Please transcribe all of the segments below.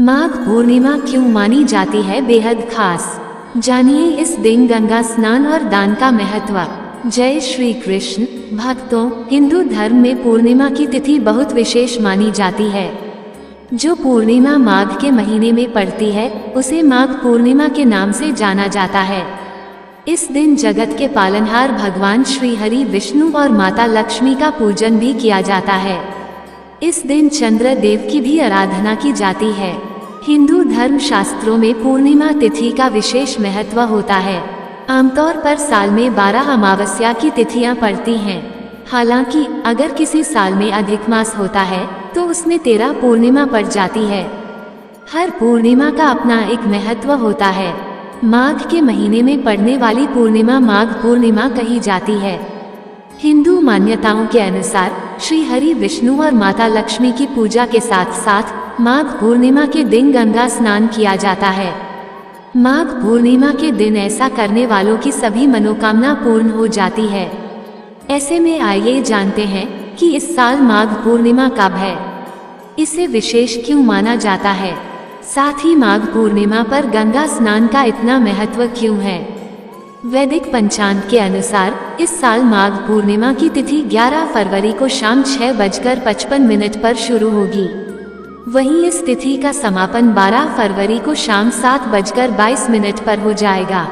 माघ पूर्णिमा क्यों मानी जाती है बेहद खास, जानिए इस दिन गंगा स्नान और दान का महत्व। जय श्री कृष्ण। भक्तों, हिंदू धर्म में पूर्णिमा की तिथि बहुत विशेष मानी जाती है। जो पूर्णिमा माघ के महीने में पड़ती है उसे माघ पूर्णिमा के नाम से जाना जाता है। इस दिन जगत के पालनहार भगवान श्री हरि विष्णु और माता लक्ष्मी का पूजन भी किया जाता है। इस दिन चंद्र देव की भी आराधना की जाती है। हिंदू धर्म शास्त्रों में पूर्णिमा तिथि का विशेष महत्व होता है। आमतौर पर साल में 12 अमावस्या की तिथियां पड़ती हैं। हालांकि अगर किसी साल में अधिक मास होता है तो उसमें 13 पूर्णिमा पड़ जाती है। हर पूर्णिमा का अपना एक महत्व होता है। माघ के महीने में पड़ने वाली पूर्णिमा माघ पूर्णिमा कही जाती है। हिंदू मान्यताओं के अनुसार श्री हरि विष्णु और माता लक्ष्मी की पूजा के साथ साथ माघ पूर्णिमा के दिन गंगा स्नान किया जाता है। माघ पूर्णिमा के दिन ऐसा करने वालों की सभी मनोकामना पूर्ण हो जाती है। ऐसे में आइए जानते हैं कि इस साल माघ पूर्णिमा कब है, इसे विशेष क्यों माना जाता है, साथ ही माघ पूर्णिमा पर गंगा स्नान का इतना महत्व क्यों है। वैदिक पंचांग के अनुसार इस साल माघ पूर्णिमा की तिथि 11 फरवरी को शाम 6:55 पर शुरू होगी। वहीं इस तिथि का समापन 12 फरवरी को शाम 7:22 पर हो जाएगा।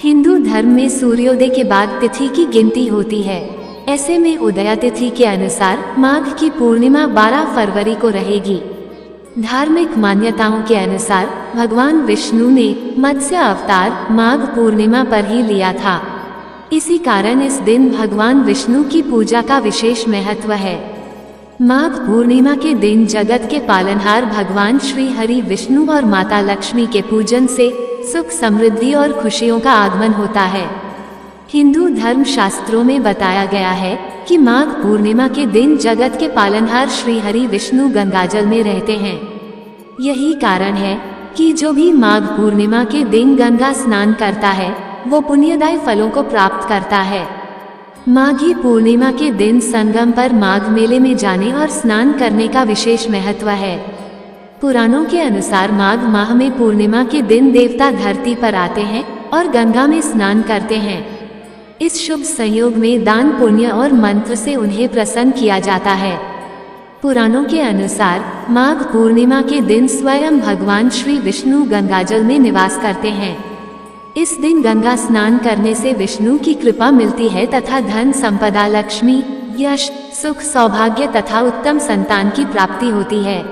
हिंदू धर्म में सूर्योदय के बाद तिथि की गिनती होती है। ऐसे में उदया तिथि के अनुसार माघ की पूर्णिमा 12 फरवरी को रहेगी। धार्मिक मान्यताओं के अनुसार भगवान विष्णु ने मत्स्य अवतार माघ पूर्णिमा पर ही लिया था। इसी कारण इस दिन भगवान विष्णु की पूजा का विशेष महत्व है। माघ पूर्णिमा के दिन जगत के पालनहार भगवान श्री हरि विष्णु और माता लक्ष्मी के पूजन से सुख समृद्धि और खुशियों का आगमन होता है। हिंदू धर्म शास्त्रों में बताया गया है कि माघ पूर्णिमा के दिन जगत के पालनहार श्री हरि विष्णु गंगाजल में रहते हैं। यही कारण है कि जो भी माघ पूर्णिमा के दिन गंगा स्नान करता है वो पुण्यदायी फलों को प्राप्त करता है। माघी पूर्णिमा के दिन संगम पर माघ मेले में जाने और स्नान करने का विशेष महत्व है। पुराणों के अनुसार माघ माह में पूर्णिमा के दिन देवता धरती पर आते हैं और गंगा में स्नान करते हैं। इस शुभ संयोग में दान पुण्य और मंत्र से उन्हें प्रसन्न किया जाता है। पुराणों के अनुसार माघ पूर्णिमा के दिन स्वयं भगवान श्री विष्णु गंगाजल में निवास करते हैं। इस दिन गंगा स्नान करने से विष्णु की कृपा मिलती है तथा धन संपदा लक्ष्मी यश सुख सौभाग्य तथा उत्तम संतान की प्राप्ति होती है।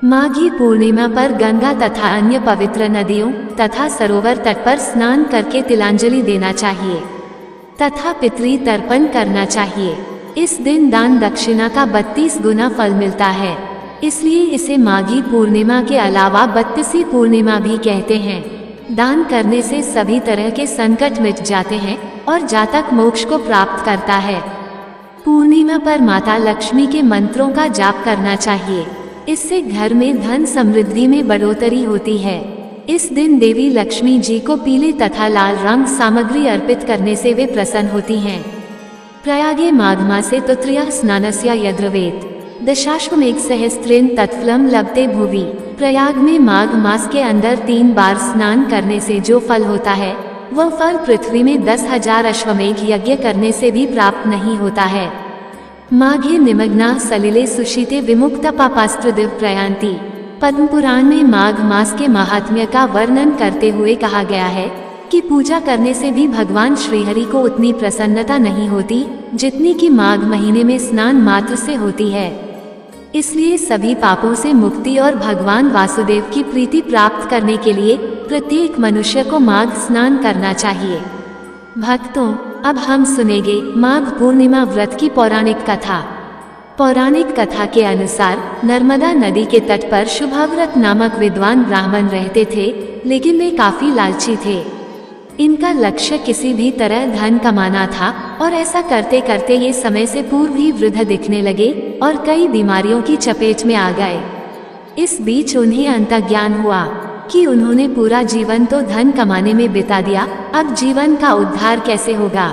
माघी पूर्णिमा पर गंगा तथा अन्य पवित्र नदियों तथा सरोवर तट पर स्नान करके तिलांजलि देना चाहिए तथा पितृ तर्पण करना चाहिए। इस दिन दान दक्षिणा का 32 गुना फल मिलता है, इसलिए इसे माघी पूर्णिमा के अलावा 32वीं पूर्णिमा भी कहते हैं। दान करने से सभी तरह के संकट मिट जाते हैं और जातक मोक्ष को प्राप्त करता है। पूर्णिमा पर माता लक्ष्मी के मंत्रों का जाप करना चाहिए, इससे घर में धन समृद्धि में बढ़ोतरी होती है। इस दिन देवी लक्ष्मी जी को पीले तथा लाल रंग सामग्री अर्पित करने से वे प्रसन्न होती हैं। प्रयागे माघ मासे तृतीया स्नानस्य यद्रवेत दशाश्वमेघ सहस्त्रेण तत्फलम लभते भुवि। प्रयाग में माघ मास के अंदर 3 बार स्नान करने से जो फल होता है वह फल पृथ्वी में 10,000 अश्वमेघ यज्ञ करने से भी प्राप्त नहीं होता है। माघे निमग्ना सलिले सुशीते विमुक्त पापास्त्रदिव प्रयांति। पद्म पुराण में माघ मास के महात्म्य का वर्णन करते हुए कहा गया है कि पूजा करने से भी भगवान श्रीहरि को उतनी प्रसन्नता नहीं होती जितनी कि माघ महीने में स्नान मात्र से होती है। इसलिए सभी पापों से मुक्ति और भगवान वासुदेव की प्रीति प्राप्त करने के लिए प्रत्येक मनुष्य को माघ स्नान करना चाहिए। भक्तों, अब हम सुनेंगे माघ पूर्णिमा व्रत की पौराणिक कथा। पौराणिक कथा के अनुसार नर्मदा नदी के तट पर शुभव्रत नामक विद्वान ब्राह्मण रहते थे, लेकिन वे काफी लालची थे। इनका लक्ष्य किसी भी तरह धन कमाना था और ऐसा करते करते ये समय से पूर्व ही वृद्ध दिखने लगे और कई बीमारियों की चपेट में आ गए। इस बीच उन्हें अंतर्ज्ञान हुआ कि उन्होंने पूरा जीवन तो धन कमाने में बिता दिया, अब जीवन का उद्धार कैसे होगा।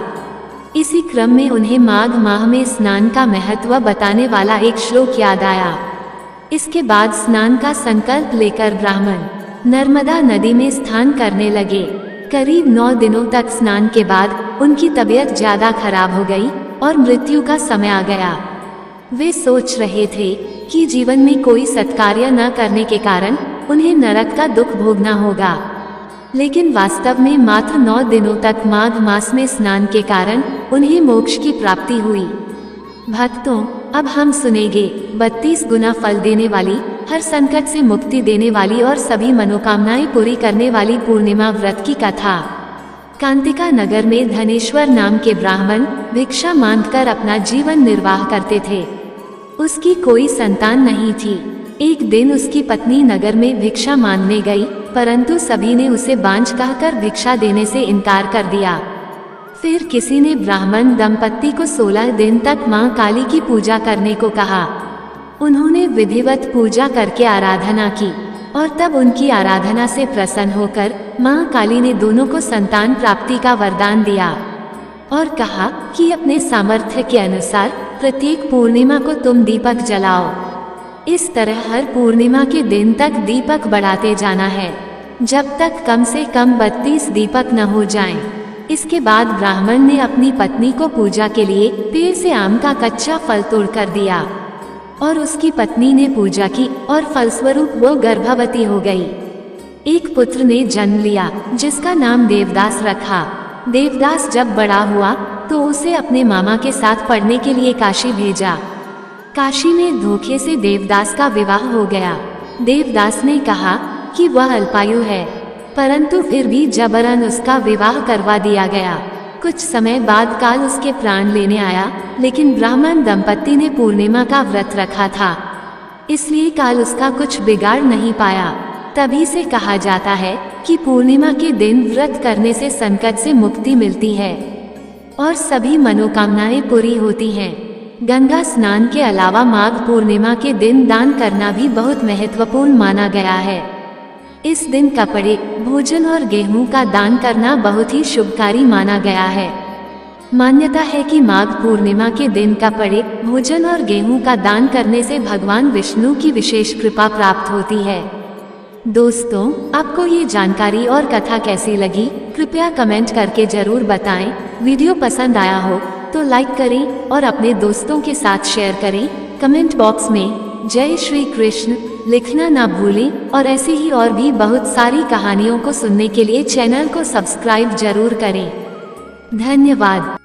इसी क्रम में उन्हें माघ माह में स्नान का महत्व बताने वाला एक श्लोक याद आया। इसके बाद स्नान का संकल्प लेकर ब्राह्मण नर्मदा नदी में स्नान करने लगे। करीब 9 दिनों तक स्नान के बाद उनकी तबीयत ज्यादा खराब हो गई और मृत्यु का समय आ गया। वे सोच रहे थे कि जीवन में कोई सत्कार्य न करने के कारण उन्हें नरक का दुख भोगना होगा, लेकिन वास्तव में मात्र 9 दिनों तक माघ मास में स्नान के कारण उन्हें मोक्ष की प्राप्ति हुई। भक्तों, अब हम सुनेंगे 32 गुना फल देने वाली, हर संकट से मुक्ति देने वाली और सभी मनोकामनाएं पूरी करने वाली पूर्णिमा व्रत की कथा। कांतिका नगर में धनेश्वर नाम के ब्राह्मण भिक्षा मांगकर अपना जीवन निर्वाह करते थे। उसकी कोई संतान नहीं थी। एक दिन उसकी पत्नी नगर में भिक्षा मांगने गई, परंतु सभी ने उसे बांझ कहकर भिक्षा देने से इनकार कर दिया। फिर किसी ने ब्राह्मण दंपत्ति को 16 दिन तक मां काली की पूजा करने को कहा। उन्होंने विधिवत पूजा करके आराधना की और तब उनकी आराधना से प्रसन्न होकर मां काली ने दोनों को संतान प्राप्ति का वरदान दिया और कहा कि अपने सामर्थ्य के अनुसार प्रत्येक पूर्णिमा को तुम दीपक जलाओ। इस तरह हर पूर्णिमा के दिन तक दीपक बढ़ाते जाना है, जब तक कम से कम 32 दीपक न हो जाएं। इसके बाद ब्राह्मण ने अपनी पत्नी को पूजा के लिए पेड़ से आम का कच्चा फल तोड़कर दिया और उसकी पत्नी ने पूजा की और फलस्वरूप वो गर्भवती हो गई। एक पुत्र ने जन्म लिया जिसका नाम देवदास रखा। देवदास जब बड़ा हुआ तो उसे अपने मामा के साथ पढ़ने के लिए काशी भेजा। काशी में धोखे से देवदास का विवाह हो गया। देवदास ने कहा कि वह अल्पायु है, परंतु फिर भी जबरन उसका विवाह करवा दिया गया। कुछ समय बाद काल उसके प्राण लेने आया, लेकिन ब्राह्मण दंपत्ति ने पूर्णिमा का व्रत रखा था, इसलिए काल उसका कुछ बिगाड़ नहीं पाया। तभी से कहा जाता है कि पूर्णिमा के दिन व्रत करने से संकट से मुक्ति मिलती है और सभी मनोकामनाएं पूरी होती हैं। गंगा स्नान के अलावा माघ पूर्णिमा के दिन दान करना भी बहुत महत्वपूर्ण माना गया है। इस दिन कपड़े, भोजन और गेहूं का दान करना बहुत ही शुभकारी माना गया है। मान्यता है कि माघ पूर्णिमा के दिन कपड़े, भोजन और गेहूं का दान करने से भगवान विष्णु की विशेष कृपा प्राप्त होती है। दोस्तों, आपको ये जानकारी और कथा कैसी लगी, कृपया कमेंट करके जरूर बताएं। वीडियो पसंद आया हो तो लाइक करें और अपने दोस्तों के साथ शेयर करें। कमेंट बॉक्स में जय श्री कृष्ण लिखना ना भूलें और ऐसे ही और भी बहुत सारी कहानियों को सुनने के लिए चैनल को सब्सक्राइब जरूर करें। धन्यवाद।